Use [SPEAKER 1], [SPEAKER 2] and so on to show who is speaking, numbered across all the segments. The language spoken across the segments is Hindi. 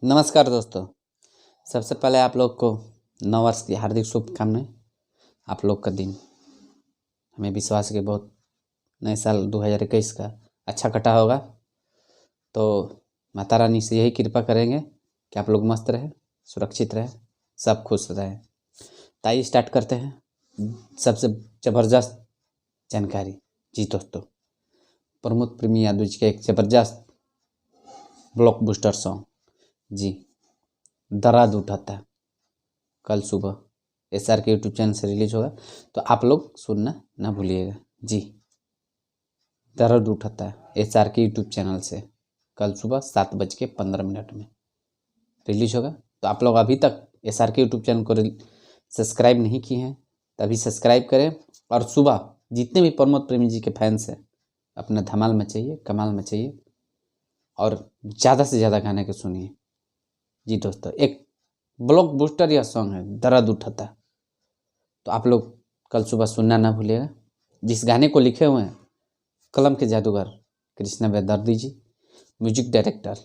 [SPEAKER 1] नमस्कार दोस्तों। सबसे पहले आप लोग को नववर्ष की हार्दिक शुभकामनाएं। आप लोग का दिन हमें विश्वास है कि बहुत नए साल 2021 का अच्छा कटा होगा। तो माता रानी से यही कृपा करेंगे कि आप लोग मस्त रहें, सुरक्षित रहें, सब खुश रहें। ताइए स्टार्ट करते हैं सबसे ज़बरदस्त जानकारी। जी दोस्तों, प्रमोद प्रेमी यादव जी का एक ज़बरदस्त ब्लॉकबस्टर सॉन्ग जी दर्द उठाता कल सुबह SR के यूट्यूब चैनल से रिलीज होगा, तो आप लोग सुनना ना भूलिएगा। जी दर्द उठाता SR के यूट्यूब चैनल से कल सुबह 7:15 में रिलीज होगा। तो आप लोग अभी तक SR के यूट्यूब चैनल को सब्सक्राइब नहीं किए हैं तो अभी सब्सक्राइब करें, और सुबह जितने भी प्रमोद प्रेमी जी के फैंस हैं अपना धमाल मचाइए, कमाल मचाइए, और ज़्यादा से ज़्यादा गाने को सुनिए। जी दोस्तों, एक ब्लॉकबस्टर यह सॉन्ग है दर्द उठाता। तो आप लोग कल सुबह सुनना ना भूलिएगा। जिस गाने को लिखे हुए हैं कलम के जादूगर कृष्णा बेदर्दी जी, म्यूजिक डायरेक्टर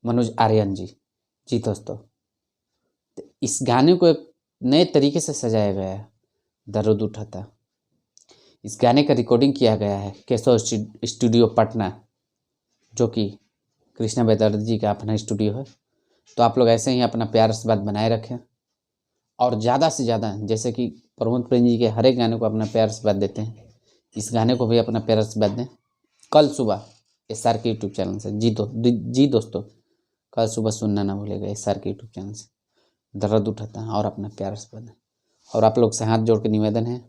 [SPEAKER 1] मनोज आर्यन जी। जी दोस्तों, तो इस गाने को एक नए तरीके से सजाया गया है दर्द उठाता। इस गाने का रिकॉर्डिंग किया गया है केशव स्टूडियो पटना, जो कि कृष्णा बेदर्दी जी का अपना स्टूडियो है। तो आप लोग ऐसे ही अपना प्यार आशीर्वाद बनाए रखें, और ज़्यादा से ज़्यादा, जैसे कि प्रमोद प्रेमी जी के हर एक गाने को अपना प्यार आशीर्वाद देते हैं, इस गाने को भी अपना प्यार आशीर्वाद दें। कल सुबह SR के यूट्यूब चैनल से। जी दोस्तों, कल सुबह सुनना ना भूलेगा SR के यूट्यूब चैनल से दर्द उठाता है, और अपना प्यार आशीर्वाद दें। और आप लोग से हाथ जोड़ के निवेदन है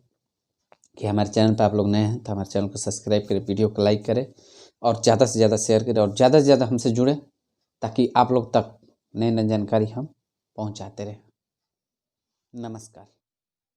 [SPEAKER 1] कि हमारे चैनल पर आप लोग नए हैं तो हमारे चैनल को सब्सक्राइब करें, वीडियो को लाइक करें, और ज़्यादा से ज़्यादा शेयर करें, और ज़्यादा से ज़्यादा हमसे जुड़ें, ताकि आप लोग तक नई नई जानकारी हम पहुंचाते रहें। नमस्कार।